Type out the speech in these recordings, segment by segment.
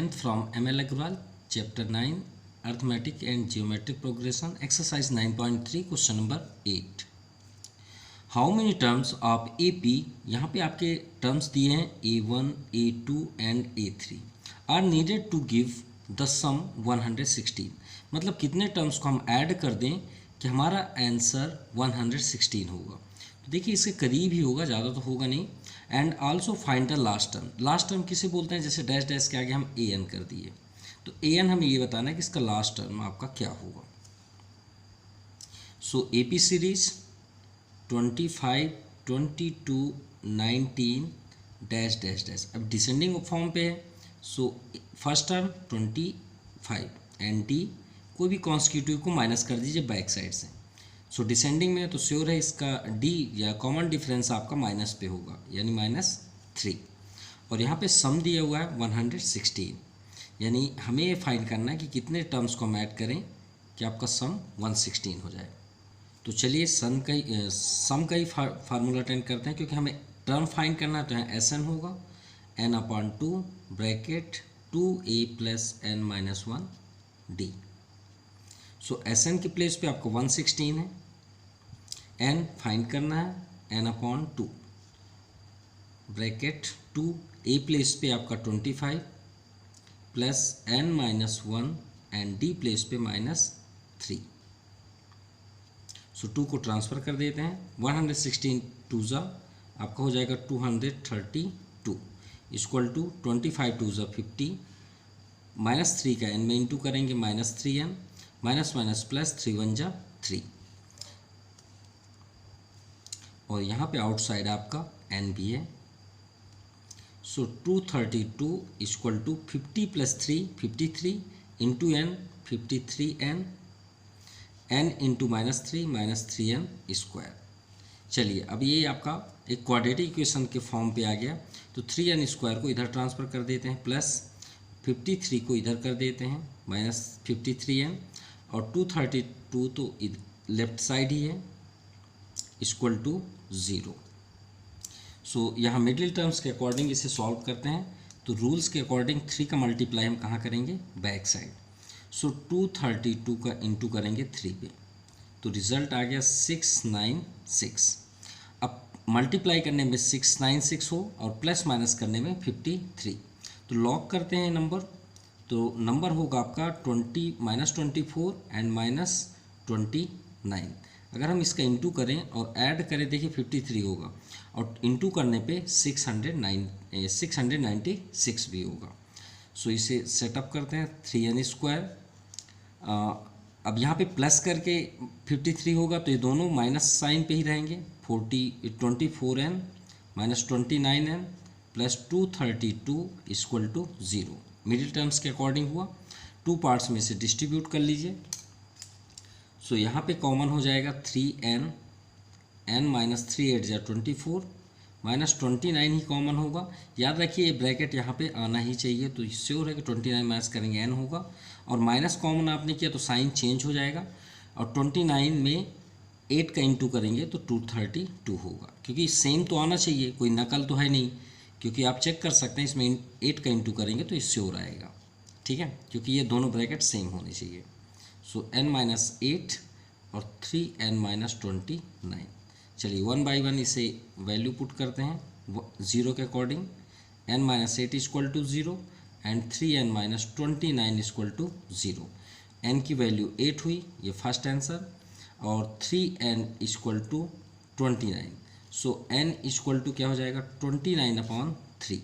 9th from ML Agrawal, Chapter 9, Arithmetic and Geometric Progression, Exercise 9.3, Question number 8. How many terms of AP, यहाँ पे आपके terms दिए हैं A1, A2 and A3 are needed to give the sum 116. मतलब कितने terms को हम add कर दें कि हमारा आंसर 116 होगा। तो देखिए इसके करीब ही होगा, ज़्यादा तो होगा नहीं। And also find the last term. Last term किसे बोलते हैं? जैसे डैश डैश के आगे हम ए एन कर दिए, तो ए एन हमें ये बताना है कि इसका लास्ट टर्म आपका क्या होगा। So A P series 25, 22, 19 dash dash dash, अब डिसेंडिंग फॉर्म पे है। So first term 25 and D कोई भी कॉन्स्टिट्यूटिव को माइनस कर दीजिए बैक साइड से। सो डिसेंडिंग में तो श्योर है इसका डी या कॉमन डिफरेंस आपका माइनस पे होगा, यानी -3। और यहाँ पे सम दिया हुआ है 116, यानी हमें ये फाइंड करना है कि कितने टर्म्स को हम ऐड करें कि आपका सम 116 हो जाए। तो चलिए सम का ही फार्मूला अटेंड करते हैं, क्योंकि हमें टर्म फाइंड करना है। तो यहाँ एस एन होगा n/2 bracket 2a + n-1 d। सो एस एन के प्लेस पे आपको 116 है, n फाइंड करना है n/2 ब्रैकेट 2a प्लेस पे आपका 25 plus n-1 and d place पे -3। सो 2 को ट्रांसफ़र कर देते हैं। 116 2 आपका हो जाएगा 232 इक्वल टू 25 2 50 -3 का n में इंटू करेंगे -3n माइनस प्लस 3 1 3, और यहाँ पे आउटसाइड आपका n भी है। So 232 equal to 50 + 3 53 into n 53n n into -3 3n square. चलिए अब ये आपका एक क्वाड्रेटिक इक्वेशन के फॉर्म पे आ गया। तो 3n स्क्वायर को इधर ट्रांसफ़र कर देते हैं, प्लस 53 को इधर कर देते हैं -53n, और 232 तो लेफ्ट साइड ही है इक्वल टू 0। सो यहाँ मिडिल टर्म्स के अकॉर्डिंग इसे सॉल्व करते हैं। तो रूल्स के अकॉर्डिंग 3 का मल्टीप्लाई हम कहाँ करेंगे? Back side. सो 232 का इंटू करेंगे 3 पे, तो रिज़ल्ट आ गया 696। अब मल्टीप्लाई करने में 696 हो और प्लस माइनस करने में 53। तो लॉग करते हैं नंबर, तो नंबर होगा आपका -24 एंड -29। अगर हम इसका इंटू करें और ऐड करें, देखिए 53 होगा, और इंटू करने पे 696 भी होगा। सो इसे सेटअप करते हैं 3n स्क्वायर। अब यहाँ पे प्लस करके 53 होगा, तो ये दोनों माइनस साइन पे ही रहेंगे। 24n -29n plus 232 equal to 0। Middle terms के अकॉर्डिंग हुआ। 2 पार्ट्स में से डिस्ट्रीब्यूट कर लीजिए। सो यहाँ पे कॉमन हो जाएगा 3n, n -3 8 = 24, -29 ही कॉमन होगा। याद रखिए ये ब्रैकेट यहाँ पे आना ही चाहिए, तो श्योर है कि 29 माइनस करेंगे n होगा, और माइनस कॉमन आपने किया तो साइन चेंज हो जाएगा, और 29 में 8 का इंटू करेंगे तो 232 होगा। क्योंकि सेम तो आना चाहिए, कोई नकल तो है नहीं, क्योंकि आप चेक कर सकते हैं इसमें 8 का इंटू करेंगे तो ये श्योर आएगा। ठीक है, क्योंकि ये दोनों ब्रैकेट सेम होने चाहिए। सो n-8 और 3n-29। चलिए 1 बाई 1 इसे वैल्यू पुट करते हैं 0 के according. n-8 equal to 0 and 3n-29 equal to 0। n की वैल्यू 8 हुई, ये फर्स्ट आंसर, और 3n equal to 29। So n equal to क्या हो जाएगा? 29/3।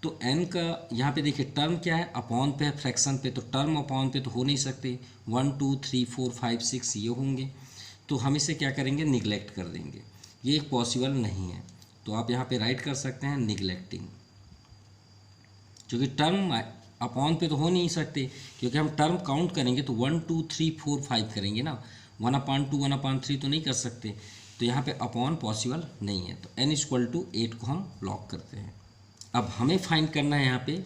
तो n का यहाँ पे देखिए टर्म क्या है? अपॉन पे है, फ्रैक्शन पे, तो टर्म अपॉन पे तो हो नहीं सकते। 1 2 3 4 5 6 ये होंगे, तो हम इसे क्या करेंगे? निगलेक्ट कर देंगे। ये एक पॉसिबल नहीं है, तो आप यहाँ पे राइट कर सकते हैं निगलेक्टिंग, क्योंकि टर्म अपॉन पे तो हो नहीं सकते, क्योंकि हम टर्म काउंट करेंगे तो 1 2 3 4 5 करेंगे ना, 1/2 1/3 तो नहीं कर सकते। तो यहाँ पे अपॉन पॉसिबल नहीं है, तो n इक्वल टू 8 को हम लॉक करते हैं। अब हमें फाइंड करना है यहाँ पे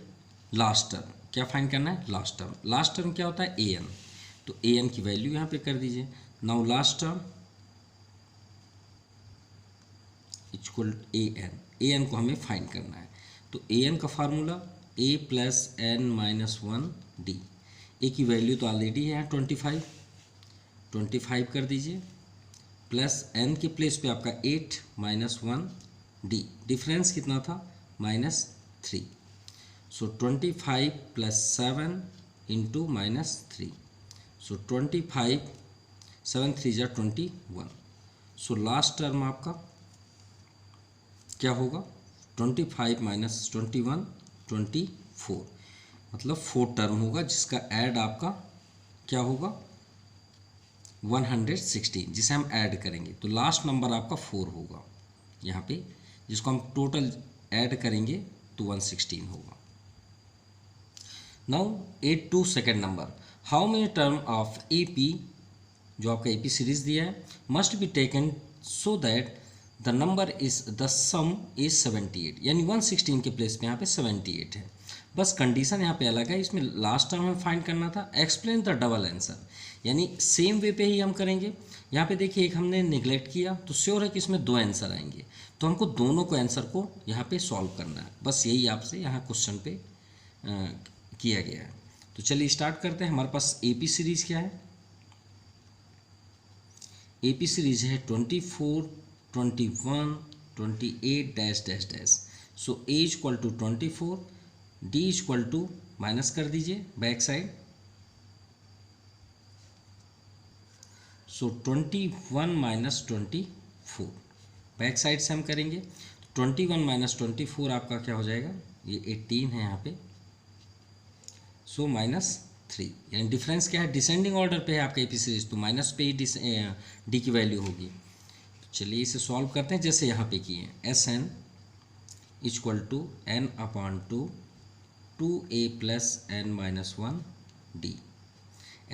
लास्ट टर्म। क्या फाइंड करना है? Last term. लास्ट टर्म क्या होता है? an। तो an की वैल्यू यहाँ पे कर दीजिए। Now last term equal an को हमें फाइंड करना है। तो an का formula A plus N minus one D. A की वैल्यू तो ऑलरेडी है 25 कर दीजिए, प्लस एन के प्लेस पे आपका 8 माइनस वन डी, डिफरेंस कितना था -3। सो 25 प्लस 7 इंटू -3, सो 25 7 3 जा 21। सो लास्ट टर्म आपका क्या होगा 25 माइनस 21 24, मतलब 4 टर्म होगा जिसका ऐड आपका क्या होगा 116, जिसे हम ऐड करेंगे तो लास्ट नंबर आपका 4 होगा यहाँ पे, जिसको हम टोटल ऐड करेंगे तो 116 होगा। Now 82 second number, how many term of AP, जो आपका AP सीरीज दिया है, must be taken so that the number is the some is 78, यानी 116 के प्लेस पे यहाँ पे 78 है। बस कंडीशन यहाँ पे अलग है, इसमें लास्ट टर्म हमें फाइंड करना था। एक्सप्लेन द डबल आंसर, यानी सेम वे पे ही हम करेंगे। यहाँ पे देखिए एक हमने निगलेक्ट किया तो श्योर है कि इसमें 2 आंसर आएंगे, तो हमको दोनों को आंसर को यहाँ पे सॉल्व करना है। बस यही आपसे यहाँ क्वेश्चन पे किया गया है। तो चलिए स्टार्ट करते हैं। हमारे पास AP सीरीज़ क्या है, AP सीरीज है 24 21 28 dash dash dash. So A equal to 24, D equal to minus कर दीजिए back side, so 21 minus 24 back side से हम करेंगे। 21 माइनस 24 आपका क्या हो जाएगा, ये 18 है यहाँ पे, सो -3, यानी डिफरेंस क्या है, डिसेंडिंग ऑर्डर पे है आपका AP सीरीज, तो माइनस पे ही D की वैल्यू होगी। तो चलिए इसे सॉल्व करते हैं जैसे यहाँ पे किए हैं। SN equal to n/2 2a plus n minus 1 D।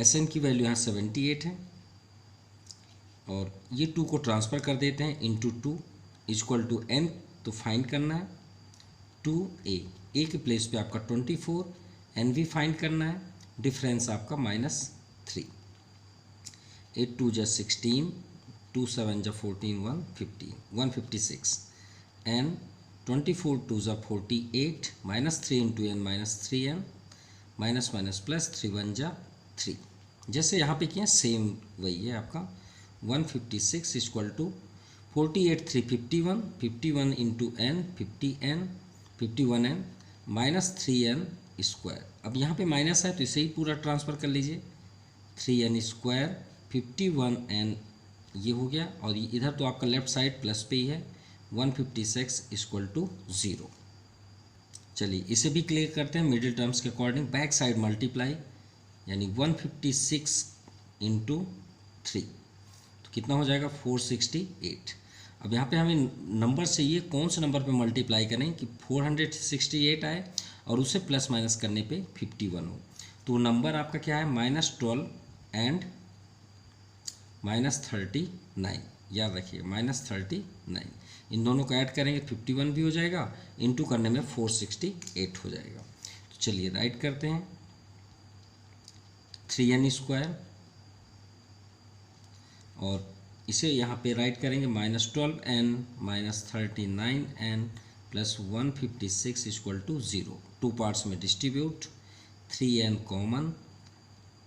SN की वैल्यू यहाँ 78 है, और ये 2 को ट्रांसफ़र कर देते हैं इंटू 2 इक्वल टू n, तो फाइंड करना है 2a, a के प्लेस पे आपका 24, n भी फाइंड करना है, डिफरेंस आपका -3। 8 2 जा 16, 2 7 जा 14 156, n 24 2 जा 48, -3 into n -3n, minus minus plus 3 1 जा 3, जैसे यहाँ पे किया सेम वही है आपका। 156 equal to 48 3 51, 51 into n 50n 51n -3n square. अब यहाँ पे माइनस है तो इसे ही पूरा ट्रांसफ़र कर लीजिए, 3n स्क्वायर 51n ये हो गया, और इधर तो आपका लेफ्ट साइड प्लस पे ही है, 156 इक्वल टू 0। चलिए इसे भी क्लियर करते हैं मिडिल टर्म्स के अकॉर्डिंग, बैक साइड मल्टीप्लाई, यानी 156 इंटू 3, तो कितना हो जाएगा 468। अब यहाँ पे हमें नंबर से ये कौन से नंबर पे मल्टीप्लाई करें कि 468 आए और उसे प्लस माइनस करने पे 51 हो, तो नंबर आपका क्या है -12 एंड -39, याद रखिए -39, इन दोनों को ऐड करेंगे 51 भी हो जाएगा, इंटू करने में 468 हो जाएगा। तो चलिए राइट करते हैं, 3n स्क्वायर, और इसे यहाँ पे राइट करेंगे -12n -39n plus 156 equal to 0, 2 parts में डिस्ट्रीब्यूट, 3n कॉमन,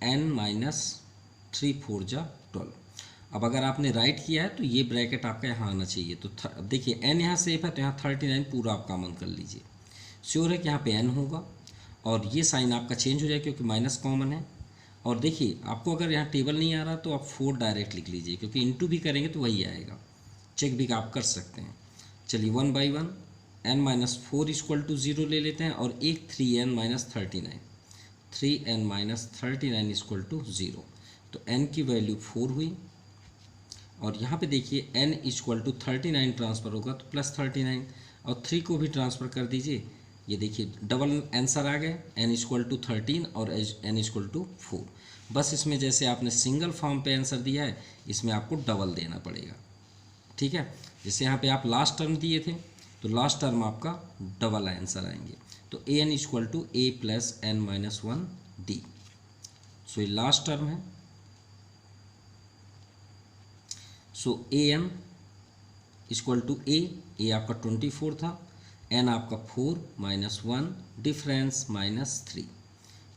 n -3 4 जा 12। अब अगर आपने राइट किया है तो ये ब्रैकेट आपका यहाँ आना चाहिए, तो देखिए n यहाँ सेफ है तो यहाँ 39 पूरा आप कॉमन कर लीजिए, श्योर है कि यहाँ पे n होगा, और ये साइन आपका चेंज हो जाएगा क्योंकि माइनस कॉमन है। और देखिए आपको अगर यहाँ टेबल नहीं आ रहा तो आप 4 डायरेक्ट लिख लीजिए, क्योंकि इंटू भी करेंगे तो वही आएगा, चेक भी आप कर सकते हैं। चलिए 1 बाई 1 n -4 इक्वल टू 0 ले लेते हैं, और एक 3n -39, 3n -39 इक्वल टू 0, तो n की वैल्यू 4 हुई, और यहाँ पे देखिए n इक्वल टू 39 ट्रांसफ़र होगा तो +39, और 3 को भी ट्रांसफ़र कर दीजिए, ये देखिए डबल आंसर आ गए, n इक्वल टू 13 और n इक्वल टू 4। बस इसमें जैसे आपने सिंगल फॉर्म पे आंसर दिया है, इसमें आपको डबल देना पड़ेगा, ठीक है। जैसे यहाँ पे आप लास्ट टर्म दिए थे तो लास्ट टर्म आपका डबल आंसर आएंगे, तो an equal to a plus n minus 1 d, so ये लास्ट टर्म है। So an equal to a आपका 24 था, n आपका 4 माइनस 1 डिफरेंस -3,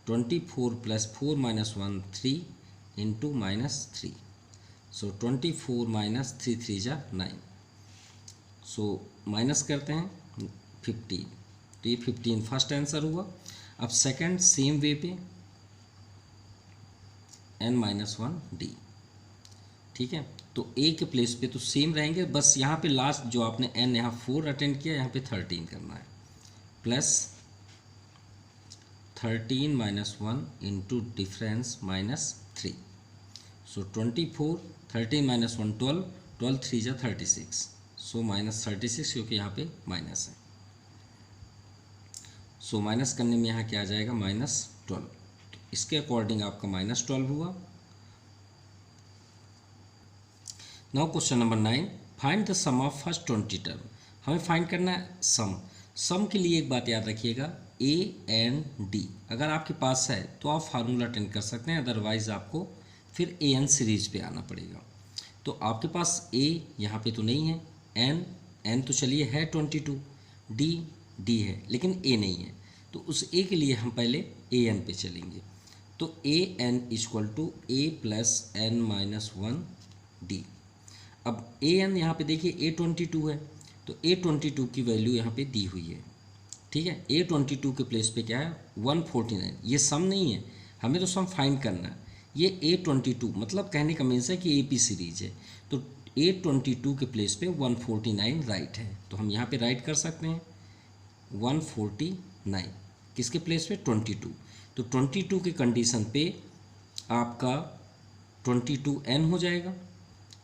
24 + 4 - 1 3 इंटू -3, सो 24 - 3 3 जा 9, सो माइनस करते हैं 15, तो ये 15 फर्स्ट आंसर हुआ। अब सेकंड सेम वे पे n-1d, ठीक है, तो a के प्लेस पे तो सेम रहेंगे, बस यहाँ पे लास्ट जो आपने n यहाँ 4 अटेंड किया, यहाँ पे 13 करना है, प्लस 13 - 1 इंटू डिफरेंस -3, सो 24, 13 - 1 12, 12 3 जा 36, सो -36 क्योंकि यहाँ पे माइनस है, सो माइनस करने में यहाँ क्या आ जाएगा -12, तो इसके अकॉर्डिंग आपका -12 हुआ। Now question number 9, find the sum of first 20 term. हमें फाइंड करना है सम के लिए एक बात याद रखिएगा, ए एन डी अगर आपके पास है तो आप फार्मूला अटेंड कर सकते हैं, अदरवाइज आपको फिर ए एन सीरीज पे आना पड़ेगा। तो आपके पास ए यहाँ पे तो नहीं है, एन तो चलिए है 22, डी है लेकिन ए नहीं है, तो उस ए के लिए हम पहले ए एन पे चलेंगे। तो A N equal to A plus N minus 1 D. अब ए एन यहाँ पे देखिए A22 है, तो A22 की वैल्यू यहाँ पे दी हुई है, ठीक है। A22 के प्लेस पे क्या है 149, ये सम नहीं है, हमें तो सम फाइंड करना है। ये A22 मतलब कहने का मीन्स है कि AP सीरीज है, तो A22 के प्लेस पे 149 राइट है, तो हम यहाँ पे राइट कर सकते हैं 149 किसके प्लेस पे 22, तो 22 के कंडीशन पे आपका 22n हो जाएगा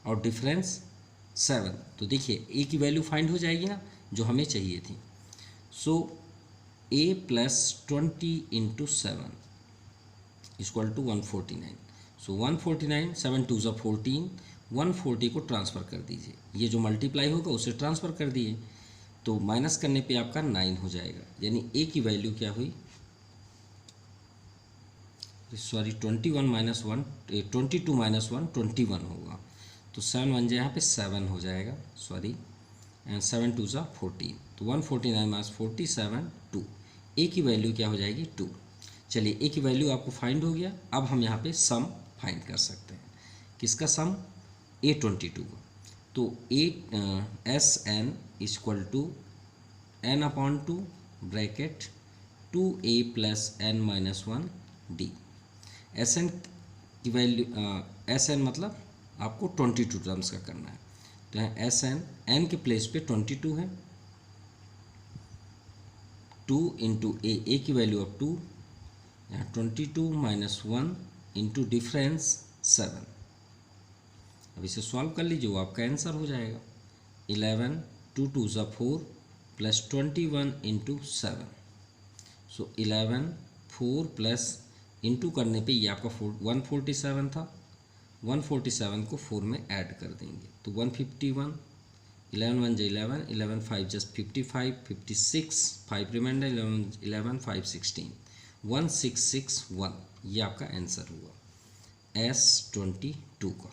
और डिफरेंस 7, तो देखिए ए की वैल्यू फाइंड हो जाएगी ना जो हमें चाहिए थी। So a plus 20 into 7 equal to 149, so 149 7 2 ज़ा 14, 140 को ट्रांसफ़र कर दीजिए, ये जो मल्टीप्लाई होगा उसे ट्रांसफ़र कर दिए, तो माइनस करने पे आपका 9 हो जाएगा, यानी a की वैल्यू क्या हुई, सॉरी 21 - 1 22 - 1 21 होगा, तो 7 1 यहाँ पे 7 हो जाएगा, सॉरी 7 2 ज़ा 14, तो 149 - 47 2, ए की वैल्यू क्या हो जाएगी 2। चलिए ए की वैल्यू आपको फाइंड हो गया, अब हम यहाँ पे सम फाइंड कर सकते हैं, किसका सम A22 का, तो S N equal to n/2 bracket 2a plus n-1 D. S N की वैल्यू एस एन मतलब आपको 22 टर्म्स का करना है, तो यहाँ एस एन के प्लेस पे 22 है, 2 इंटू ए की वैल्यू अब 2, यहाँ 22 - 1 इंटू डिफरेंस 7, अब इसे सॉल्व कर लीजिए, वो आपका आंसर हो जाएगा 11 2 2 ज़ा 4 प्लस 21 इंटू 7, सो 11 4 प्लस इंटू करने पे ये आपका 147 था, 147 को 4 में ऐड कर देंगे तो 151, 11 1 जा 11, 11 5 जस्ट 55, 56 5 रिमाइंडर 11 5 16, 1661, ये आपका आंसर हुआ S22 का।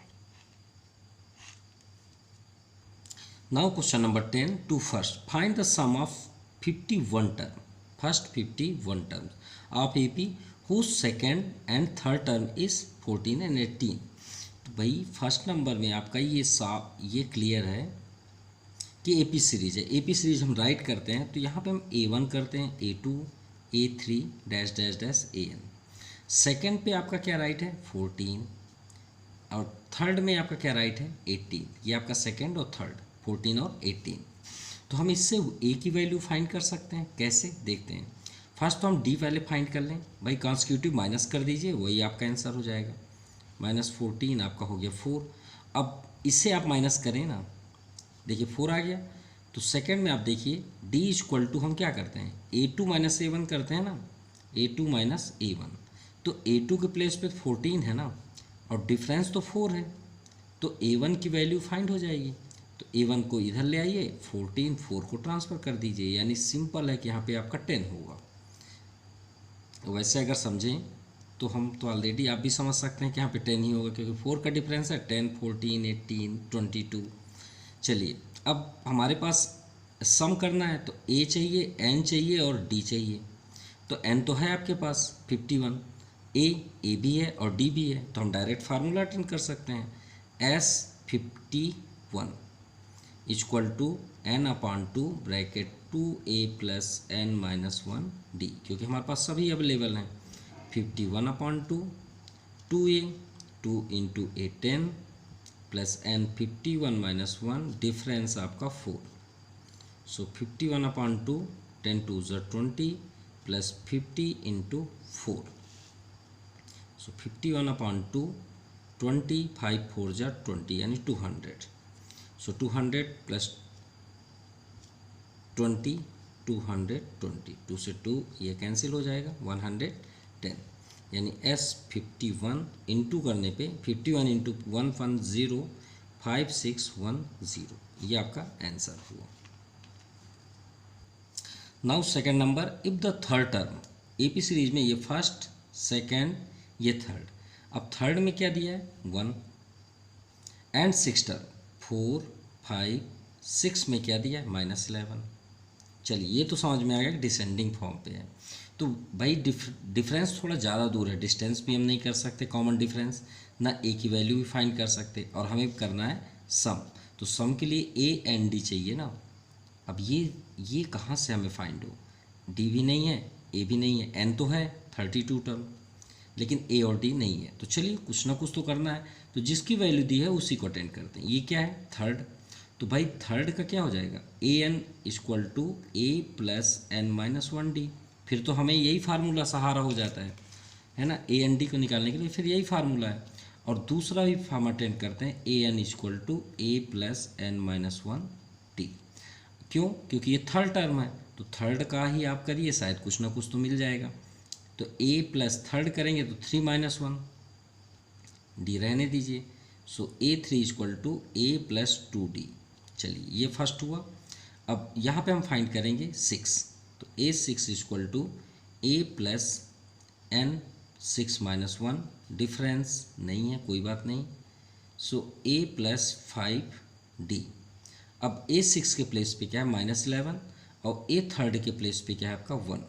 Now question number 10 to first find the sum of 51 term, first 51 terms of AP whose second and third term is 14 and 18। तो भाई फर्स्ट नंबर में आपका ये क्लियर है कि AP सीरीज है, AP सीरीज हम राइट करते हैं तो यहाँ पे हम A1 करते हैं, A2 A3 dash dash dash AN। Second पे आपका क्या राइट है 14, और थर्ड में आपका क्या राइट है 18, ये आपका सेकेंड और थर्ड 14 और 18। तो हम इससे ए की वैल्यू फाइंड कर सकते हैं, कैसे देखते हैं। फर्स्ट तो हम डी पहले फाइंड कर लें, भाई कॉन्स्टिट्यूटिव माइनस कर दीजिए, वही आपका आंसर हो जाएगा, -14 आपका हो गया 4। अब इससे आप माइनस करें ना, देखिए 4 आ गया, तो सेकंड में आप देखिए डी इक्वल टू हम क्या करते हैं A2 - A1 करते हैं ना, A2 - A1, तो A2 के प्लेस पे 14 है ना और डिफरेंस तो 4 है, तो A1 की वैल्यू फाइंड हो जाएगी, तो A1 को इधर ले आइए, 14 4 को ट्रांसफ़र कर दीजिए, यानी सिंपल है कि यहाँ पे आपका 10 होगा। वैसे अगर समझें तो हम तो ऑलरेडी आप भी समझ सकते हैं कि यहाँ पे 10 ही होगा, क्योंकि 4 का डिफरेंस है, 10 14 18 22। चलिए अब हमारे पास सम करना है तो ए चाहिए, एन चाहिए और डी चाहिए। तो एन तो है आपके पास 51, ए भी है और डी भी है, तो हम डायरेक्ट फार्मूला अटेंड कर सकते हैं। S 51 equal to N upon two bracket 2a plus N minus 1 D, क्योंकि हमारे पास सभी अवेलेबल हैं। 51 upon two 2a, 2 into A 10 plus N 51 minus 1, difference आपका 4। सो 51 अपॉन टू 10 टू ज़ 20 plus 50 into 4। So 51 upon to 20, 5 4 ज़ 20 यानी 200। सो 200 प्लस 20, 220, 2 से 2 ये कैंसिल हो जाएगा, 110 यानी S 51 इंटू करने पे 51 इंटू 110 5610, ये आपका आंसर हुआ। Now second number, if the third term, AP series में ये फर्स्ट, सेकेंड, ये थर्ड। अब थर्ड में क्या दिया है 1 एंड सिक्स टर्म 4 5 6 में क्या दिया है -11। चलिए ये तो समझ में आ गया कि डिसेंडिंग फॉर्म पे है। तो भाई डिफरेंस थोड़ा ज़्यादा दूर है, डिस्टेंस भी हम नहीं कर सकते कॉमन डिफरेंस, ना ए की वैल्यू भी फाइंड कर सकते, और हमें करना है सम। तो सम के लिए ए एंड डी चाहिए ना। अब ये कहाँ से हमें फाइंड हो, डी भी नहीं है, ए भी नहीं है, एन तो है 32 टर्म, लेकिन ए और डी नहीं है। तो चलिए कुछ ना कुछ तो करना है, तो जिसकी वैल्यू दी है उसी को अटेंड करते हैं। ये क्या है थर्ड, तो भाई थर्ड का क्या हो जाएगा A N equal to A plus N minus 1 D. फिर तो हमें यही फार्मूला सहारा हो जाता है ना, ए एन डी को निकालने के लिए फिर यही फार्मूला है। और दूसरा भी हम अटेंड करते हैं, A N equal to A plus N minus 1 D. क्यों, क्योंकि ये थर्ड टर्म है, तो थर्ड का ही आप करिए, शायद कुछ ना कुछ तो मिल जाएगा। तो ए प्लस थर्ड करेंगे तो 3 माइनस 1, डी रहने दीजिए। So A3 equal to A plus 2D। चलिए ये फर्स्ट हुआ। अब यहाँ पे हम फाइंड करेंगे 6, तो A6 equal to A plus N 6 minus 1, difference नहीं है, कोई बात नहीं। So A plus 5D। अब A6 के प्लेस पे क्या है -11, और ए थर्ड के प्लेस पे क्या है आपका 1,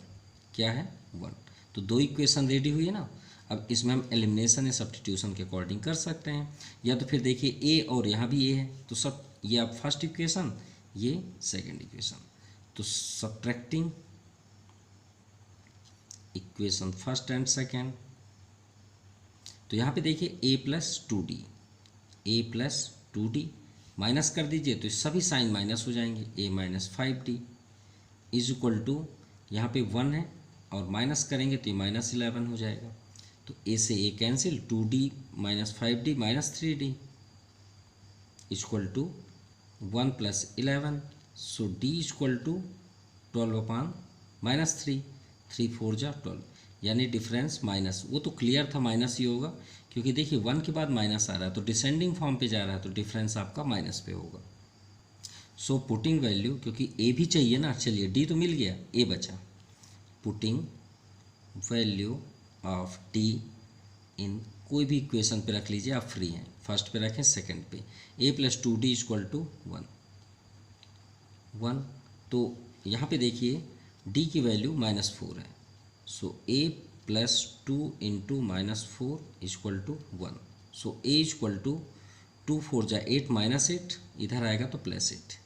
क्या है 1। तो दो इक्वेशन रेडी हुई है ना। अब इसमें हम एलिमिनेशन या सब्स्टिट्यूशन के अकॉर्डिंग कर सकते हैं, या तो फिर देखिए ए और यहाँ भी ए है, तो सब ये आप फर्स्ट इक्वेशन, ये सेकंड इक्वेशन। तो subtracting equation first and second, तो यहाँ पे देखिए A plus 2D, A plus 2D minus कर दीजिए तो सभी साइन माइनस हो जाएंगे, A minus 5D is equal to, यहाँ पे 1 है और माइनस करेंगे तो ये -11 हो जाएगा। तो ए से A cancel, 2D minus 5D minus 3D equal to 1 plus 11। So D equal to 12 upon -3, 3 4 जा 12, यानी डिफरेंस माइनस, वो तो क्लियर था माइनस ही होगा, क्योंकि देखिए 1 के बाद माइनस आ रहा है तो डिसेंडिंग फॉर्म पे जा रहा है, तो डिफरेंस आपका माइनस पे होगा। सो पुटिंग वैल्यू, क्योंकि ए भी चाहिए ना, चलिए डी तो मिल गया, ए बचा। पुटिंग वैल्यू ऑफ डी इन, कोई भी इक्वेशन पे रख लीजिए, आप फ्री हैं, फर्स्ट पे रखें, सेकंड पे ए प्लस 2D इक्वल टू 1। तो यहाँ पे देखिए डी की वैल्यू -4 है, so A plus 2 into -4 equal to 1। So A equal to 2 4 जा 8 -8, इधर आएगा तो +8,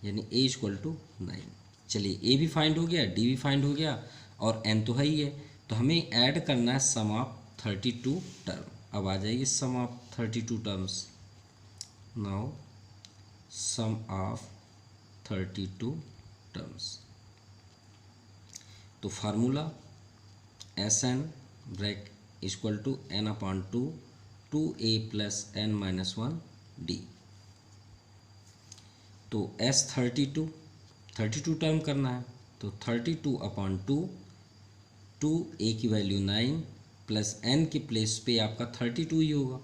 यानी ए इक्वल टू 9। चलिए ए भी फाइंड हो गया, डी भी फाइंड हो गया, और एन तो है ही है। तो हमें ऐड करना है सम ऑफ 32 टर्म। अब आ जाइए sum of 32 terms. Now sum of 32 terms, तो formula S N bracket equal to N upon 2 a plus N minus 1 D. तो एस 32 टर्म करना है, तो 32 अपॉन 2 a की वैल्यू 9 प्लस n के प्लेस पे आपका 32 ही होगा,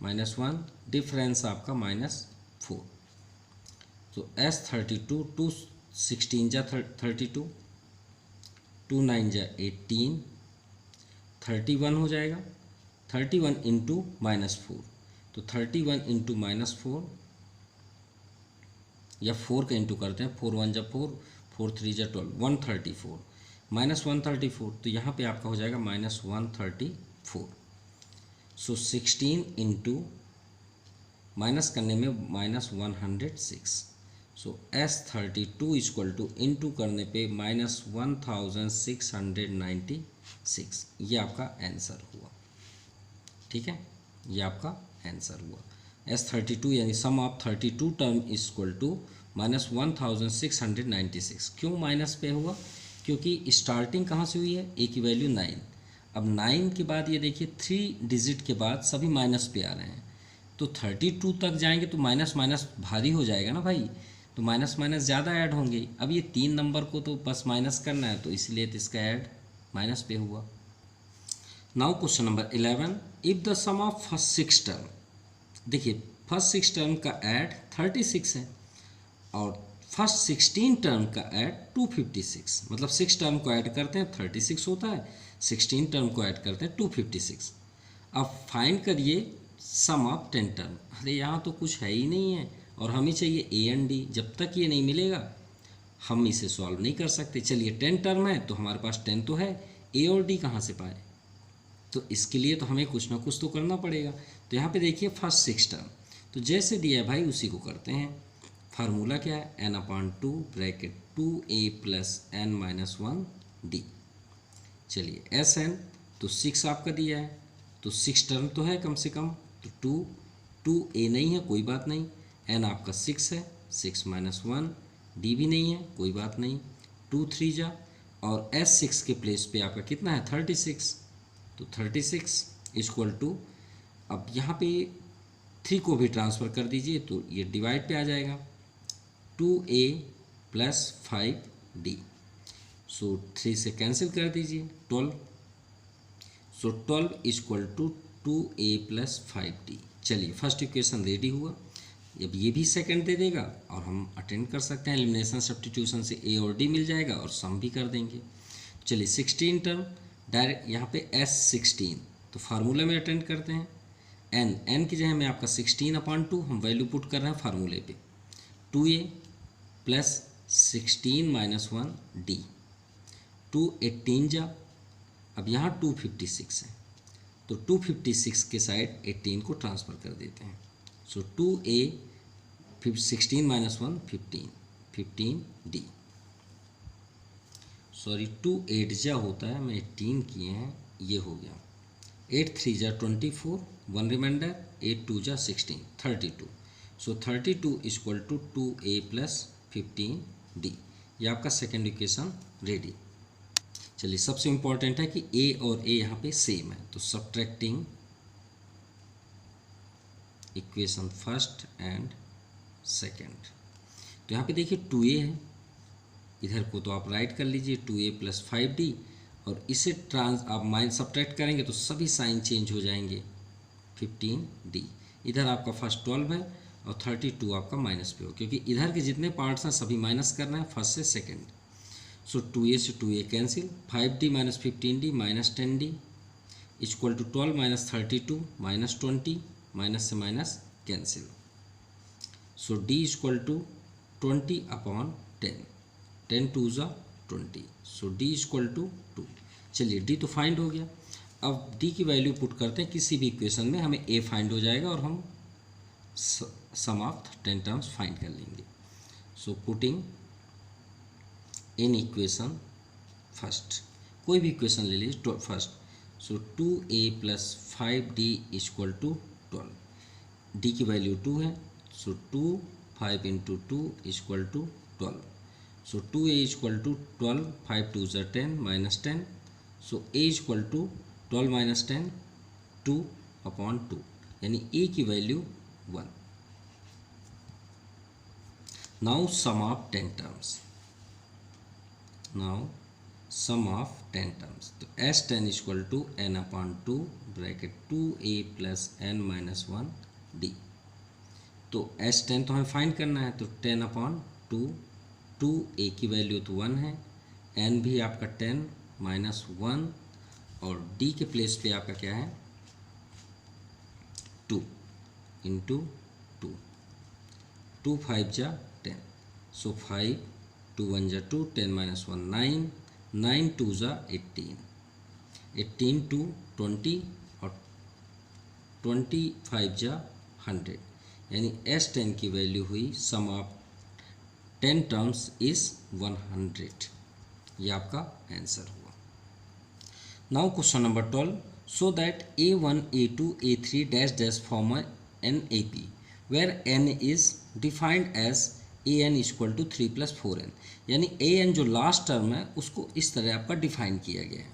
-1, डिफरेंस आपका -4। तो एस 32, 2 16 जा 32, 2 9 जा 18, 31 हो जाएगा, 31 इंटू -4, तो 31 इंटू -4 या 4 का इंटू करते हैं, 4 1 जा 4, 4 3 जा 12, 134 माइनस 134, तो यहाँ पे आपका हो जाएगा माइनस 134। सो 16 इंटू माइनस करने में माइनस 106। सो S32 इक्वल टू इंटू करने पे माइनस 1696, ये आपका आंसर हुआ। ठीक है, ये आपका आंसर हुआ। S32 यानी sum of 32 term equal to minus 1696। क्यों माइनस पे हुआ? क्योंकि स्टार्टिंग कहाँ से हुई है, ए की वैल्यू 9। अब 9 के बाद ये देखिए 3 डिजिट के बाद सभी माइनस पे आ रहे हैं, तो 32 तक जाएंगे तो माइनस माइनस भारी हो जाएगा ना भाई, तो माइनस माइनस ज़्यादा ऐड होंगे। अब ये 3 नंबर को तो बस माइनस करना है, तो इसलिए तो इसका ऐड माइनस पे हुआ। Now question number 11, if the sum of first 6 term, देखिए फर्स्ट 6 टर्म का ऐड 36 है और फर्स्ट 16 टर्म का ऐड 256, मतलब 6 टर्म को ऐड करते हैं 36 होता है, 16 टर्म को ऐड करते हैं 256। अब फाइंड करिए सम ऑफ 10 टर्म। अरे यहाँ तो कुछ है ही नहीं है और हमें चाहिए ए एंड डी, जब तक ये नहीं मिलेगा हम इसे सॉल्व नहीं कर सकते। चलिए 10 टर्म है तो हमारे पास 10 तो है, ए और डी कहाँ से पाए, तो इसके लिए तो हमें कुछ ना कुछ तो करना पड़ेगा। तो यहाँ पे देखिए फर्स्ट 6 टर्म, तो जैसे दिया है भाई उसी को करते हैं। फार्मूला क्या है, n/2 bracket 2a plus n minus 1d। चलिए Sn तो 6 आपका दिया है, तो 6 टर्म तो है कम से कम, तो 2a नहीं है कोई बात नहीं, n आपका 6 है, 6 माइनस 1, d भी नहीं है कोई बात नहीं, 2 3 जा, और S6 के प्लेस पे आपका कितना है 36, तो 36 इक्वल टू, अब यहाँ पे 3 को भी ट्रांसफ़र कर दीजिए तो ये डिवाइड पे आ जाएगा, 2a प्लस 5d। सो 3 से कैंसिल कर दीजिए 12, सो 12 equal to 2a plus 5d। चलिए फर्स्ट इक्वेशन रेडी हुआ। अब ये भी सेकंड दे देगा और हम अटेंड कर सकते हैं एलिमिनेशन सब्स्टिट्यूशन से, a और d मिल जाएगा और सम भी कर देंगे। चलिए 16 टर्म डायरेक्ट यहाँ पे S16, तो फार्मूला में अटेंड करते हैं। n की जगह में आपका 16/2 हम वैल्यू पुट कर रहे हैं फार्मूले पे, 2a प्लस 16 माइनस 1d, 2 18 जा, अब यहाँ 256 है तो 256 के साइड 18 को ट्रांसफ़र कर देते हैं। सो 2a 16 माइनस 1 15, 15d, सॉरी 2 8 जा होता है, मैं 18 किए हैं, ये हो गया, 8 3 जा 24, 1 रिमाइंडर, 8 2 जा 16, 32। सो 32 equal to 2a plus 15d, ये आपका सेकेंड इक्वेशन रेडी। चलिए सबसे इम्पॉर्टेंट है कि a और a यहाँ पे सेम है, तो subtracting equation first and second, तो यहाँ पे देखिए 2a है, इधर को तो आप राइट कर लीजिए 2a प्लस 5d, और इसे आप माइन सब्ट्रैक्ट करेंगे तो सभी साइन चेंज हो जाएंगे, 15d। इधर आपका फर्स्ट 12 है और 32 आपका माइनस पे हो, क्योंकि इधर के जितने पार्ट्स हैं सभी माइनस करना है फर्स्ट से सेकेंड। सो 2a से 2a cancel, 5d minus 15d minus 10d equal to 12 minus 32 minus 20, minus से minus cancel. So d equal to 20/10, 10 2 ज़ा 20, सो d इक्वल टू 2। चलिए d तो फाइंड हो गया, अब d की वैल्यू पुट करते हैं किसी भी इक्वेशन में, हमें a फाइंड हो जाएगा और हम सम ऑफ 10 टर्म्स फाइंड कर लेंगे। सो पुटिंग इन इक्वेशन फर्स्ट, कोई भी इक्वेशन ले लीजिए first, so 2a plus 5d equal to 12, d की वैल्यू 2 है, so 2 5 into 2 equal to 12, so 2a equal to 12, 5 2 ज़ा 10 minus 10, so a equal to 12 minus 10 2/2, यानी a की value 1। Now sum of 10 terms, now sum of 10 terms, तो S10 equal to n/2 bracket 2a plus n minus 1d, तो S10 तो हमें find करना है, तो 10/2, 2a की वैल्यू तो 1 है, n भी आपका 10 माइनस 1, और d के प्लेस पे आपका क्या है 2 इंटू 2, 2 5 जा 10, सो 5 2 1 जा 2, 10 minus 1 9, 9 2 जा 18, 18 2 20 और 25 जा 100, यानी S10 की वैल्यू हुई सम ऑफ 10 टर्म्स इज 100। ये आपका आंसर हुआ। Now question number 12, so that A1 A2 A3 dash dash form an AP where n is defined as an equal to 3 + 4n, यानी an जो लास्ट टर्म है उसको इस तरह आपका डिफाइन किया गया है।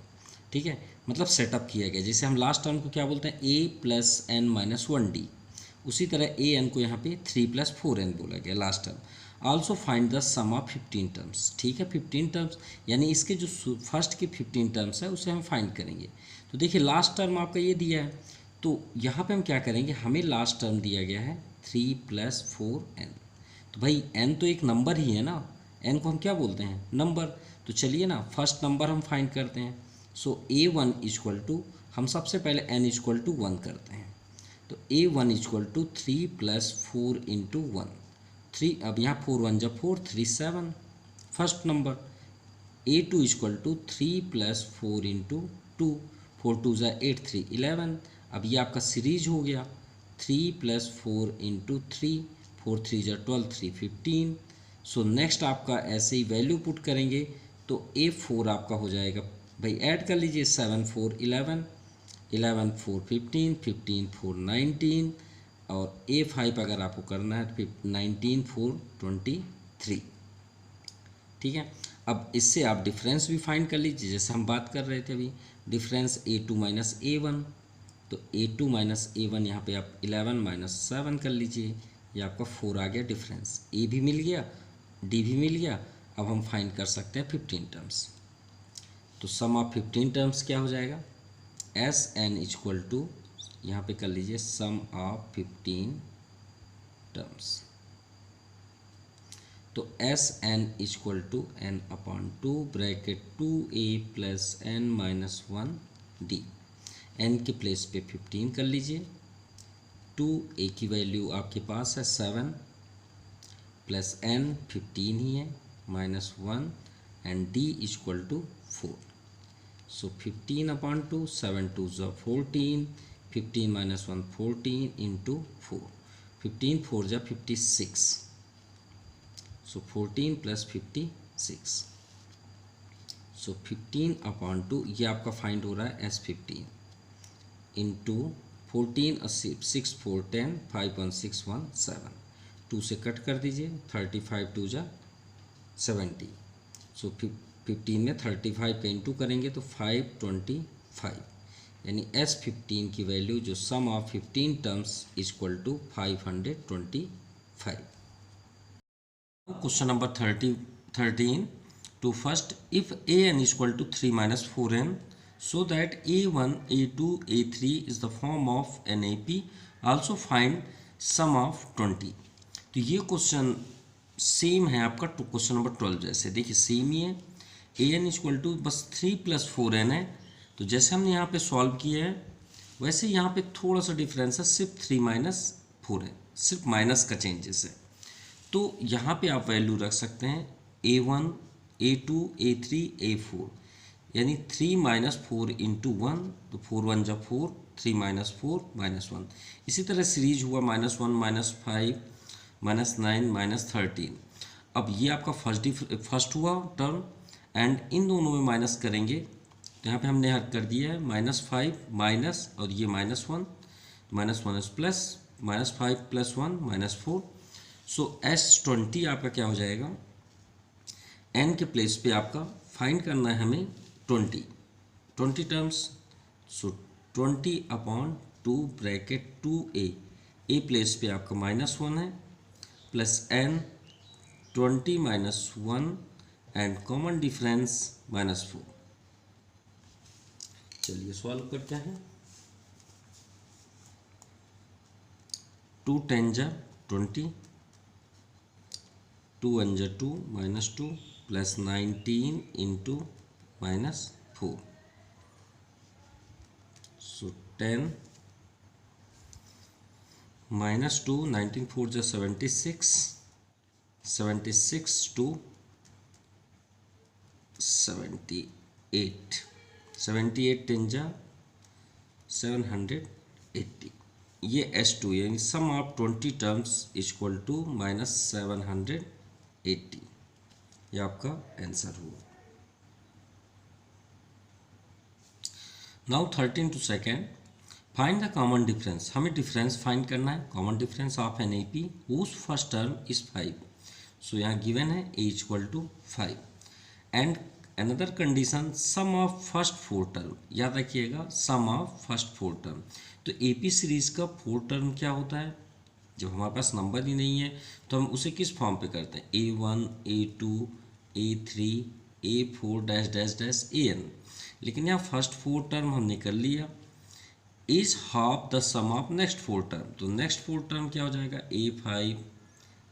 ठीक है, मतलब सेटअप किया गया, जैसे हम लास्ट टर्म को क्या बोलते हैं a + n - 1d, उसी तरह an को यहाँ पे 3 + 4n बोला गया last term. Also find the sum of 15 terms. ठीक है, 15 टर्म्स यानी इसके जो फर्स्ट के 15 टर्म्स है उसे हम फाइंड करेंगे। तो देखिए लास्ट टर्म आपका ये दिया है, तो यहाँ पे हम क्या करेंगे, हमें लास्ट टर्म दिया गया है 3 + 4n। तो भाई n तो एक नंबर ही है ना, n को हम क्या बोलते हैं, नंबर। तो चलिए ना फर्स्ट नंबर हम फाइंड करते हैं। सो A1 इक्वल टू, हम सबसे पहले n इक्वल टू 1 करते हैं। तो A1 इक्वल टू 3 + 4 × 1, 3, अब यहाँ 4 1 जा 4, 3 7 first number. A2 equal to 3 + 4 × 2, 4 2 जा 8, 3 11। अब ये आपका सीरीज हो गया 3 + 4 × 3, 4 3 जा 12, 3 15। सो नेक्स्ट आपका ऐसे ही वैल्यू पुट करेंगे तो A4 आपका हो जाएगा, भाई ऐड कर लीजिए 7 4 11, 11 4 15, 15 4 19, और A5 अगर आपको करना है तो 19 4 23। ठीक है, अब इससे आप डिफरेंस भी फाइंड कर लीजिए, जैसे हम बात कर रहे थे अभी डिफरेंस A2 - A1। तो A2 - A1 यहाँ पे आप 11 - 7 कर लीजिए, ये आपका 4 आ गया डिफरेंस। A भी मिल गया, D भी मिल गया। अब हम फाइंड कर सकते हैं 15 टर्म्स। तो सम ऑफ 15 टर्म्स क्या हो जाएगा, SN इक्वल टू, यहाँ पे कर लीजिए सम ऑफ 15 टर्म्स। तो SN equal to n/2 bracket 2a + n - 1d, n के प्लेस पे 15 कर लीजिए। 2a की वैल्यू आपके पास है 7 + n 15 ही है -1 and d equal to 4। So 15/2, 7 2 ज़ा 14, 15 - 1 14 × 4, 15 4 ज़ा 56। सो 14 + 56, सो 15/2 ये आपका फाइंड हो रहा है S15 इंटू 14 6 4 10, 5 1 6 1 7, 2 से कट कर दीजिए, 35 2 ज़ा 70। सो 15 में 35 का इंटू करेंगे तो 525, यानी S15 की वैल्यू जो sum of 15 terms equal to 525। Question number 13 to first, if an equal to 3 - 4n, so that A1 A2 A3 is the form of an AP, also find sum of 20। तो ये question same है आपका question number 12 जैसे, देखिए same ही है। an equal to बस 3 + 4n है, तो जैसे हमने यहाँ पे सॉल्व किया है वैसे यहाँ पे थोड़ा सा डिफरेंस है, सिर्फ 3 - 4 है, सिर्फ माइनस का चेंजेस है। तो यहाँ पे आप वैल्यू रख सकते हैं A1 A2 A3 A4, यानी 3 - 4 × 1, तो 4 1 जा 4, 3 - 4 -1। इसी तरह सीरीज हुआ -1 -5 -9 -13। अब ये आपका फर्स्ट हुआ टर्म, एंड इन दोनों में माइनस करेंगे तो यहाँ पे हमने हल कर दिया है -5 माइनस, और ये -1 -1 प्लस, -5 + 1 -4। सो S20 आपका क्या हो जाएगा, n के प्लेस पे आपका फाइंड करना है हमें 20 terms. So 20/2 bracket 2a, a place पे आपका -1 है, plus n 20 - 1 and common difference -4। चलिए सॉल्व करते हैं। 2 10 जा 20, 2 1 जा 2 -2 प्लस 19 × -4। सो 10 -2 19 4 जा 76, 76 to 78, 78 10 जा 780, ये S2 यानी sum of 20 terms equal to -780, ये आपका आंसर हुआ। Now 13 to second, find the common difference, हमें डिफरेंस फाइंड करना है, common difference of an A P whose first term is 5। So यहाँ गिवन है A equal to 5 and another condition sum of first 4 term, याद रखिएगा सम of first 4 term. तो ए P series का 4 term क्या होता है, जब हमारे पास नंबर ही नहीं है तो हम उसे किस फॉर्म पे करते हैं, A1 A2 A3 A4 dash dash dash AN। लेकिन यहाँ फर्स्ट 4 टर्म हमने कर लिया, is half the sum of next 4 term, तो नेक्स्ट 4 टर्म क्या हो जाएगा, A5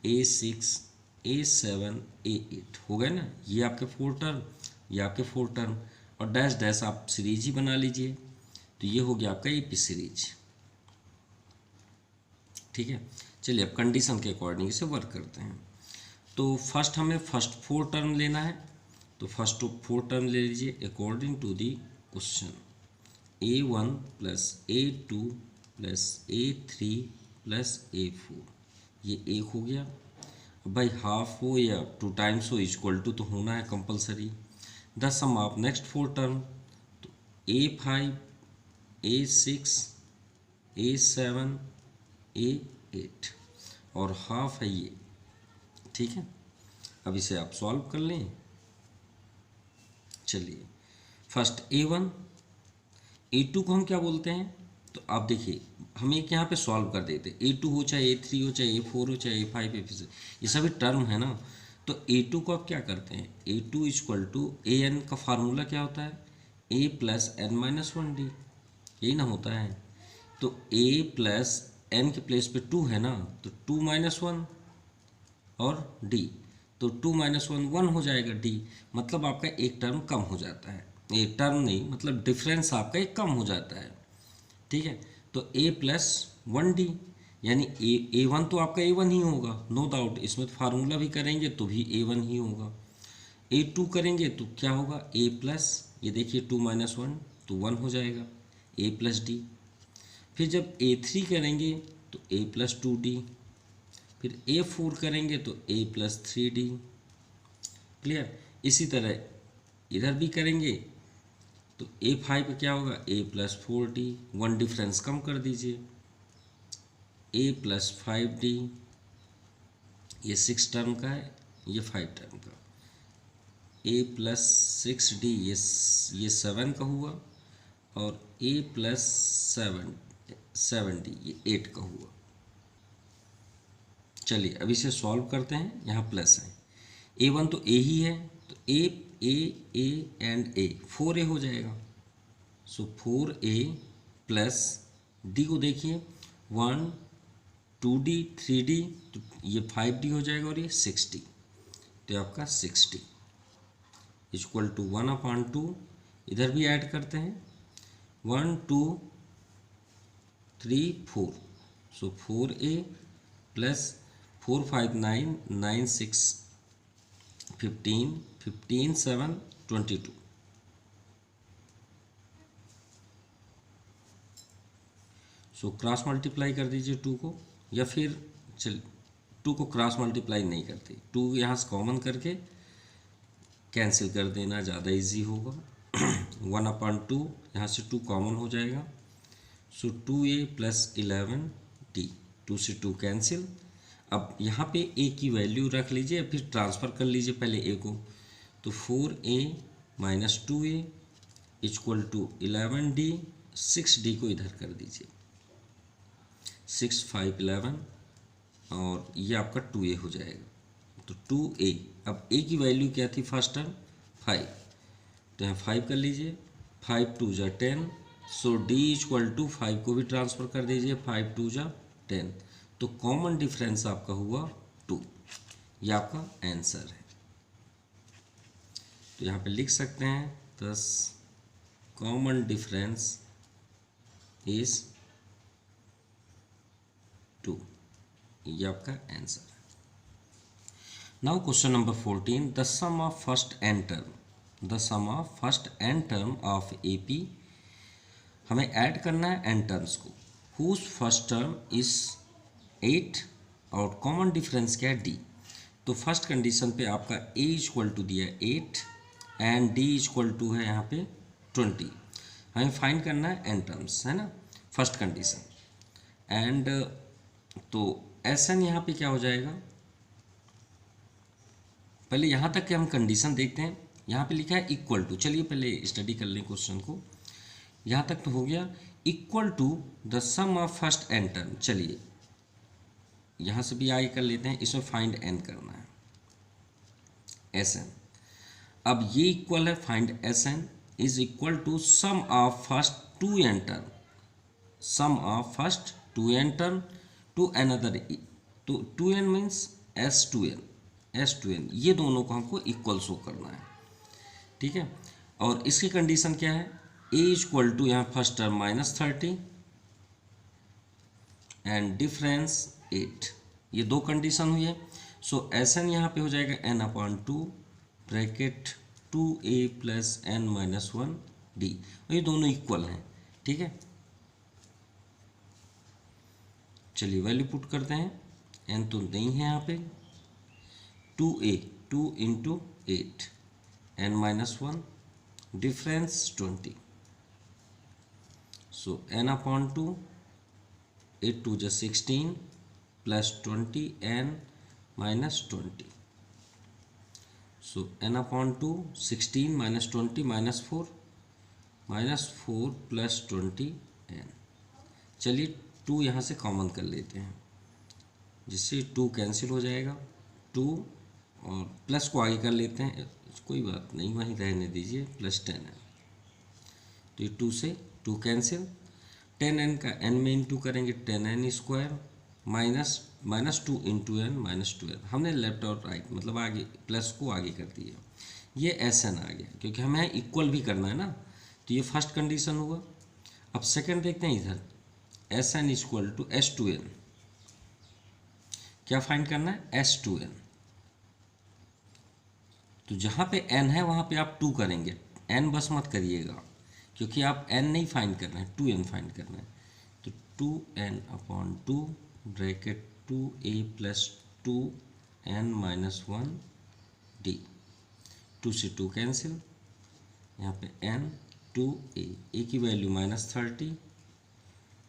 A6 A7 A8 हो गए ना, ये आपके 4 टर्म, ये आपके 4 टर्म, और डैश डैश आप सीरीज ही बना लीजिए, तो ये हो गया आपका एपी सीरीज। ठीक है, चलिए अब कंडीशन के अकॉर्डिंग इसे वर्क करते हैं। तो फर्स्ट हमें फर्स्ट 4 टर्म लेना है, तो फर्स्ट 4 टर्म ले लीजिए according to the question, A1 plus A2 plus A3 plus A4, ये एक हो गया। अब भाई हाफ हो या 2 टाइम्स हो इक्वल टू तो होना है compulsory. The sum of next 4 term, तो A5 A6 A7 A8 और हाफ है ये। ठीक है, अब इसे आप सॉल्व कर लें। चलिए फर्स्ट A1 A2 को हम क्या बोलते हैं, तो आप देखिए हम एक यहाँ पे सॉल्व कर देते, A2 हो चाहे A3 हो चाहे A4 हो चाहे A5 A6, ये सभी टर्म है ना। तो A2 को आप क्या करते हैं, A2 इक्वल टू AN का फार्मूला क्या होता है, A plus N minus 1D, यही ना होता है। तो A प्लस N के प्लेस पे 2 है ना, तो 2 माइनस 1 और D, तो 2 माइनस 1 1 हो जाएगा D, मतलब आपका एक टर्म कम हो जाता है, एक टर्म नहीं मतलब डिफरेंस आपका एक कम हो जाता है। ठीक है, तो A प्लस 1D यानी A1 तो आपका A1 ही होगा, नो डाउट, इसमें तो फार्मूला भी करेंगे तो भी A1 ही होगा। A2 करेंगे तो क्या होगा, A प्लस, ये देखिए 2 माइनस 1 तो 1 हो जाएगा, A प्लस D। फिर जब A3 करेंगे तो A प्लस 2D, फिर A4 करेंगे तो A प्लस 3D। क्लियर, इसी तरह इधर भी करेंगे तो A5 का क्या होगा, A प्लस 4D, 1 डिफरेंस कम कर दीजिए, A प्लस 5D, ये 6 टर्म का है, ये 5 टर्म का, A प्लस 6D ये 7 का हुआ, और A प्लस 7D ये 8 का हुआ। चलिए अब इसे सॉल्व करते हैं, यहाँ प्लस है, A1 तो A ही है, तो A एंड A 4A हो जाएगा। सो 4A प्लस D को देखिए 1 2D 3D, तो ये 5D हो जाएगा, और ये 6D, तो आपका 6D इक्वल टू 1/2, इधर भी ऐड करते हैं 1 2 3 4, सो 4A plus 4 5 9 9 6 15 15 7 22। So cross multiply कर दीजिए 2 को, या फिर चल 2 को क्रॉस मल्टीप्लाई नहीं करते, 2 यहाँ से कॉमन करके कैंसिल कर देना ज़्यादा इजी होगा। 1/2 यहाँ से 2 कॉमन हो जाएगा, सो 2A प्लस 11D, 2 से 2 कैंसिल। अब यहाँ पे A की वैल्यू रख लीजिए, फिर ट्रांसफ़र कर लीजिए पहले A को, तो 4A minus 2A equal to 11D, 6D को इधर कर दीजिए, 6 5 11, और ये आपका 2A हो जाएगा, तो 2A। अब A की वैल्यू क्या थी फर्स्ट टर्म 5, तो यहाँ 5 कर लीजिए, 5 2 जा 10, सो D इक्वल टू 5 को भी ट्रांसफ़र कर दीजिए, 5 2 जा 10, तो कॉमन डिफरेंस आपका हुआ 2, ये आपका आंसर है। तो यहाँ पे लिख सकते हैं दस कॉमन डिफरेंस इज 2, ये आपका आंसर है। Now question number 14, the sum of first N term, the sum of first N term of A P, हमें ऐड करना है एन टर्म्स को, हुज फर्स्ट टर्म इज 8 और कॉमन डिफरेंस क्या है डी। तो फर्स्ट कंडीशन पे आपका a इक्वल टू दिया है 8 एंड d इक्वल टू है यहाँ पे 20। हमें फाइंड करना है एन टर्म्स, है ना, फर्स्ट कंडीशन। एंड तो एस एन यहाँ पे क्या हो जाएगा, पहले यहाँ तक के हम कंडीशन देखते हैं। यहाँ पे लिखा है इक्वल टू, चलिए पहले स्टडी कर लें क्वेश्चन को। यहाँ तक तो हो गया, equal to the sum of first N term. चलिए यहाँ से भी आगे कर लेते हैं, इसमें फाइंड एन करना है, एस एन। अब ये इक्वल है, find S N is equal to sum of first two N term, sum of first two N term to another, तो two N means S two N, S two N, ये दोनों को हमको equal show करना है, ठीक है। और इसकी कंडीशन क्या है, ए इक्वल टू यहाँ फर्स्ट टर्म -30 एंड डिफरेंस 8, ये दो कंडीशन हुई है। सो एस एन यहाँ पे हो जाएगा n/2 bracket 2a + n-1 d, और ये दोनों इक्वल हैं, ठीक है। चलिए वैल्यू पुट करते हैं, n तो नहीं है यहाँ पे, 2a 2 × 8 n-1 डिफरेंस 20, सो n/2 8 2 = 16 + 20 n-20, so n/2 16 - 20 -4 -4 + 20 n। चलिए 2 यहाँ से कॉमन कर लेते हैं, जिससे 2 कैंसिल हो जाएगा, 2 और प्लस को आगे कर लेते हैं, कोई बात नहीं वहीं रहने दीजिए, +10 n। तो ये 2 से 2 कैंसिल, 10n का n में इंटू करेंगे 10n² -2 × n -2n, हमने लेफ्ट और राइट मतलब आगे प्लस को आगे कर दिया, ये एस एन आ गया, क्योंकि हमें इक्वल भी करना है ना। तो ये फर्स्ट कंडीशन हुआ। अब सेकंड देखते हैं, इधर S N equal to S2n, क्या फाइंड करना है, S2n। तो जहाँ पे n है वहाँ पे आप 2 करेंगे, n बस मत करिएगा, क्योंकि आप n नहीं फाइंड करना है, 2n फाइंड करना है। तो 2n/2 bracket 2a + 2n-1 d, 2 से 2 कैंसिल, यहाँ पे n 2a, a की value -30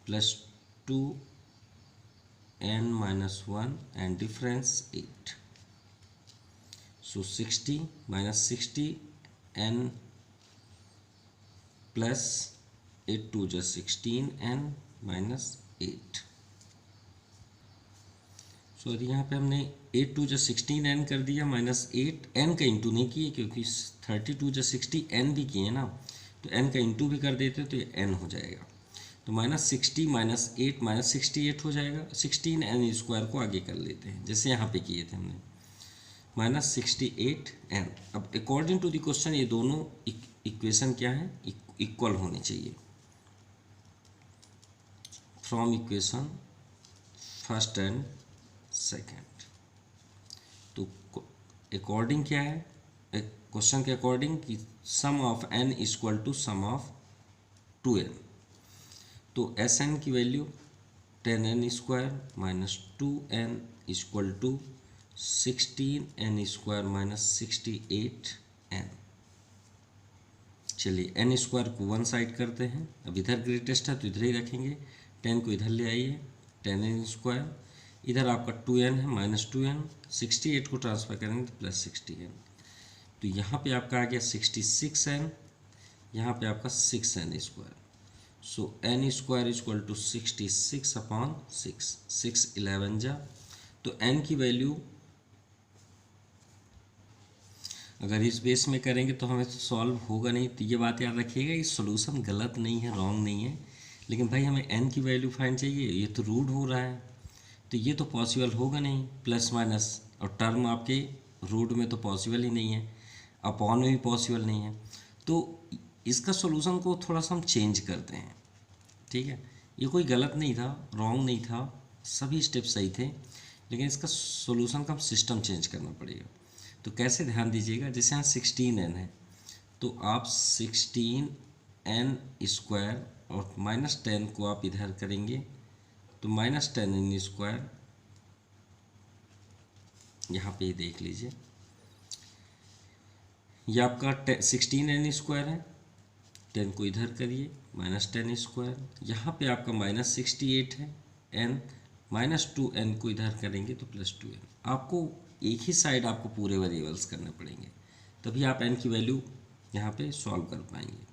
+ 2n-1 and difference 8, so 60 - 60 n + 8 2 = 16 n -8। Sorry यहाँ पे हमने 8 2 = 16 n कर दिया, -8 n का इंटू नहीं किए, क्योंकि 32 = 60 n भी किए ना, तो n का इंटू भी कर देते तो ये n हो जाएगा। तो -60 - 8 -68 हो जाएगा, 16n² को आगे कर लेते हैं, जैसे यहाँ पे किए थे हमने, -68n। अब अकॉर्डिंग टू द क्वेश्चन ये दोनों इक्वेशन क्या है, इक्वल होने चाहिए। From equation first and second, तो अकॉर्डिंग क्या है, क्वेश्चन के अकॉर्डिंग कि sum of n equal to sum of 2n, तो Sn की value 10n² - 2n equal to 16n² - 68n। चलिए n² को वन साइड करते हैं, अब इधर ग्रेटेस्ट है तो इधर ही रखेंगे, 10 को इधर ले आइए, 10n², इधर आपका 2n है -2n, 68 को ट्रांसफर करेंगे तो +60n, तो यहाँ पे आपका आ गया 66n, यहाँ पे आपका 6n², so n² equal to 66/6, 6 11 जा, तो n की वैल्यू अगर इस बेस में करेंगे तो हमें तो सॉल्व होगा नहीं। तो ये बात याद रखिएगा, ये सोल्यूशन गलत नहीं है, रॉन्ग नहीं है, लेकिन भाई हमें n की वैल्यू फाइंड चाहिए, ये तो रूट हो रहा है, तो ये तो पॉसिबल होगा नहीं, प्लस माइनस, और टर्म आपके रूट में तो पॉसिबल ही नहीं है, अपॉन में भी पॉसिबल नहीं है। तो इसका सोल्यूशन को थोड़ा सा हम चेंज करते हैं, ठीक है। ये कोई गलत नहीं था, रॉन्ग नहीं था, सभी स्टेप सही थे। लेकिन इसका सॉल्यूशन का सिस्टम चेंज करना पड़ेगा। तो कैसे, ध्यान दीजिएगा, जैसे यहाँ 16n है तो आप 16n स्क्वायर और -10 को आप इधर करेंगे तो -10n स्क्वायर, यहाँ पे देख लीजिए, ये आपका 16n स्क्वायर है, 10 को इधर करिए -10 स्क्वायर, यहाँ पे आपका -68 है n, -2n को इधर करेंगे तो +2n। आपको एक ही साइड आपको पूरे वेरिएबल्स करने पड़ेंगे, तभी आप n की वैल्यू यहाँ पे सॉल्व कर पाएंगे।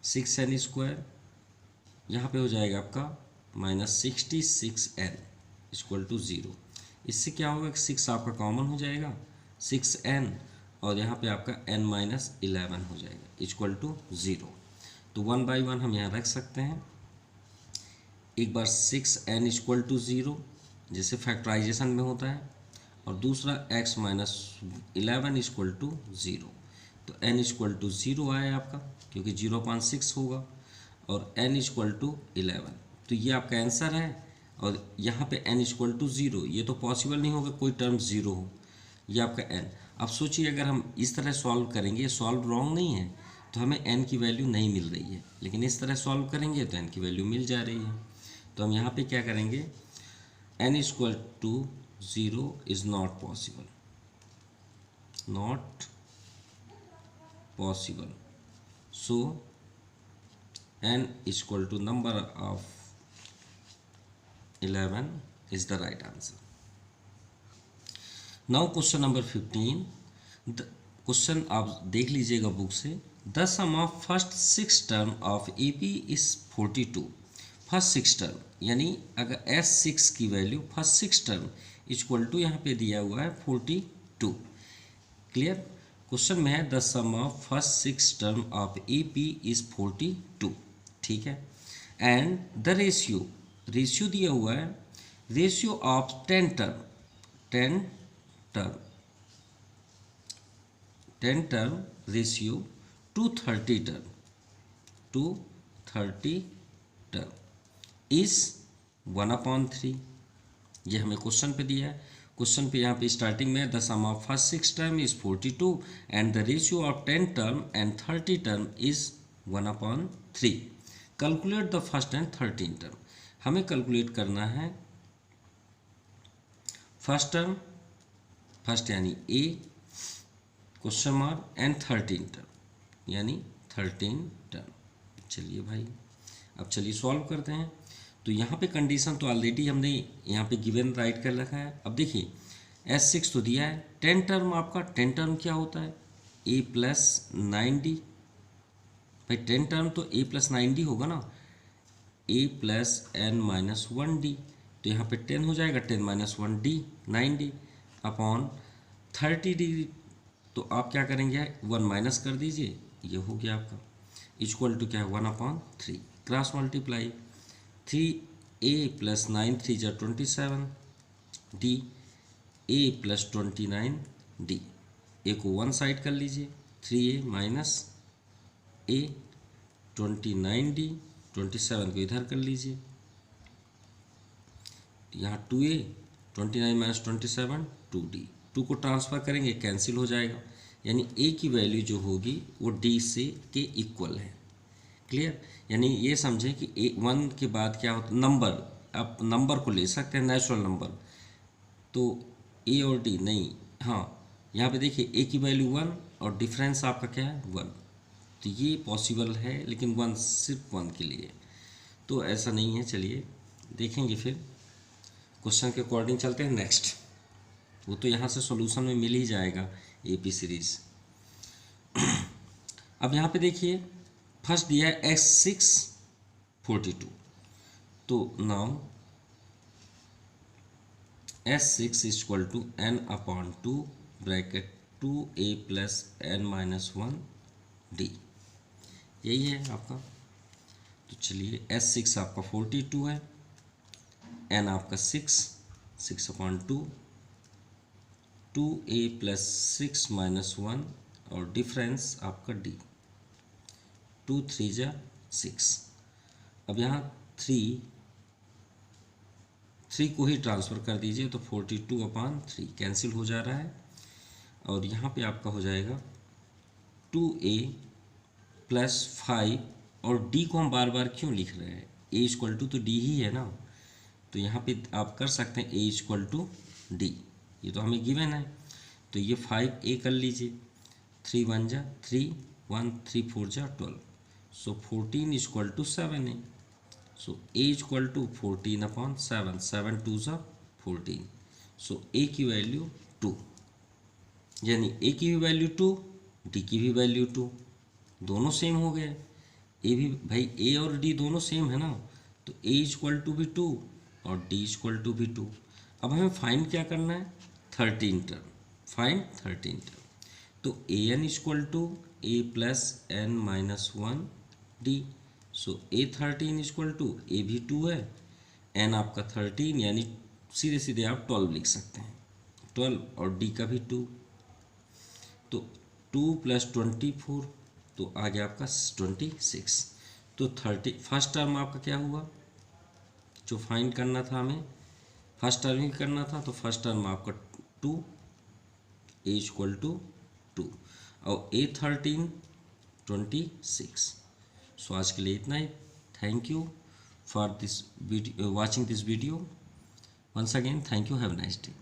6n स्क्वायर यहाँ पे हो जाएगा आपका -66n इक्वल टू 0। इससे क्या होगा कि 6 आपका कॉमन हो जाएगा, 6n, और यहाँ पे आपका n-11 हो जाएगा इक्वल टू 0। तो 1 बाई 1 हम यहाँ रख सकते हैं। एक बार 6n इक्वल टू 0 जैसे फैक्टराइजेशन में होता है, और दूसरा x-11 इक्वल टू 0। तो n इक्वल टू 0 आया आपका, क्योंकि 0.6 होगा, और n इक्वल टू 11। तो ये आपका आंसर है। और यहाँ पे n इक्वल टू 0, ये तो पॉसिबल नहीं होगा कोई टर्म 0 हो, ये आपका n। अब सोचिए अगर हम इस तरह सॉल्व करेंगे, सॉल्व रॉन्ग नहीं है, तो हमें n की वैल्यू नहीं मिल रही है, लेकिन इस तरह सॉल्व करेंगे तो n की वैल्यू मिल जा रही है। तो हम यहाँ पे क्या करेंगे, n equal to 0 is not possible, not possible, so n equal to number of 11 is the right answer. Now question number 15. Question आप देख लीजिएगा बुक से। The sum of first 6 term of AP is 42। First 6 term यानी अगर S6 की value first 6 term equal to यहाँ पे दिया हुआ है 42। क्लियर? क्वेश्चन में है the sum of first 6 term of AP is 42। ठीक है, एंड द रेशियो दिया हुआ है, ratio of 10 term ratio to 30 term is 1/3। ये हमें क्वेश्चन पे दिया है। क्वेश्चन पे यहाँ पे स्टार्टिंग में the sum of first 6 term is 42 and the ratio of 10 term and 30 term is 1/3। Calculate the first and 13 term. हमें कैलकुलेट करना है फर्स्ट टर्म, फर्स्ट यानी A question mark, and 13 term यानी 13 टर्म। चलिए भाई, अब चलिए सॉल्व करते हैं। तो यहाँ पे कंडीशन तो ऑलरेडी हमने यहाँ पे गिवन राइट कर रखा है। अब देखिए S6 तो दिया है, 10 टर्म आपका, 10 टर्म क्या होता है A प्लस 9D। भाई 10 टर्म तो A प्लस 9D होगा ना, A प्लस n-1D। तो यहाँ पे 10 हो जाएगा, 10-1D 9D अपॉन 30D। तो आप क्या करेंगे, 1 माइनस कर दीजिए, ये हो गया आपका इक्वल टू क्या है 1/3। क्रॉस मल्टीप्लाई 3A प्लस 9 3 जा 27D, A प्लस 29D। ए को वन साइड कर लीजिए, 3A माइनस A 29D, 27 को इधर कर लीजिए, यहाँ 2A 29 माइनस 27 2D। 2 को ट्रांसफ़र करेंगे कैंसिल हो जाएगा, यानी A की वैल्यू जो होगी वो D से के इक्वल है। क्लियर? यानी ये समझें कि A1 के बाद क्या होता है, नंबर, आप नंबर को ले सकते हैं नेचुरल नंबर, तो A और D नहीं, हाँ यहाँ पे देखिए A की वैल्यू 1 और डिफरेंस आपका क्या है 1, तो ये पॉसिबल है, लेकिन 1 सिर्फ 1 के लिए, तो ऐसा नहीं है। चलिए देखेंगे, फिर क्वेश्चन के अकॉर्डिंग चलते हैं नेक्स्ट। वो तो यहाँ से सॉल्यूशन में मिल ही जाएगा AP सीरीज। अब यहाँ पे देखिए फर्स्ट दिया है S6 42, तो now S6 equal to n/2 bracket 2A plus n-1D, यही है आपका। तो चलिए S6 आपका 42 है, n आपका 6/2, 2A प्लस 6-1 और डिफरेंस आपका D, 2 3 जा 6। अब यहाँ 3 3 को ही ट्रांसफ़र कर दीजिए तो 42/3 कैंसिल हो जा रहा है। और यहाँ पे आपका हो जाएगा 2a + 5, और d को हम बार बार क्यों लिख रहे हैं, a = तो d ही है ना, तो यहाँ पे आप कर सकते हैं a = d, ये तो हमें गिवन है। तो ये 5a कर लीजिए, 3 × 1 = 3, 1 3 4 = 12, सो 14 = 7a, so a = 14/7, 7 2 = 14, so a की वैल्यू 2, यानी a की भी वैल्यू 2, d की भी वैल्यू 2, दोनों सेम हो गए। a भी भाई a और d दोनों सेम है ना, तो a = भी 2 और d = भी 2। अब हमें फाइंड क्या करना है, 13 टर्म, फाइंड 13 टर्म। तो an = a + n - 1 d, so a13 = a भी 2 है, n आपका 13, यानी सीधे सीधे आप 12 लिख सकते हैं, 12, और d का भी 2, तो 2 + 24, तो आ गया आपका 26। तो 30 फर्स्ट टर्म आपका क्या हुआ, जो फाइंड करना था हमें, फर्स्ट टर्म ही करना था, तो फर्स्ट टर्म आपका 2, a = 2, और a13 26। सो आज के लिए इतना ही। Thank you for this video, watching this video. Once again thank you, have a nice day.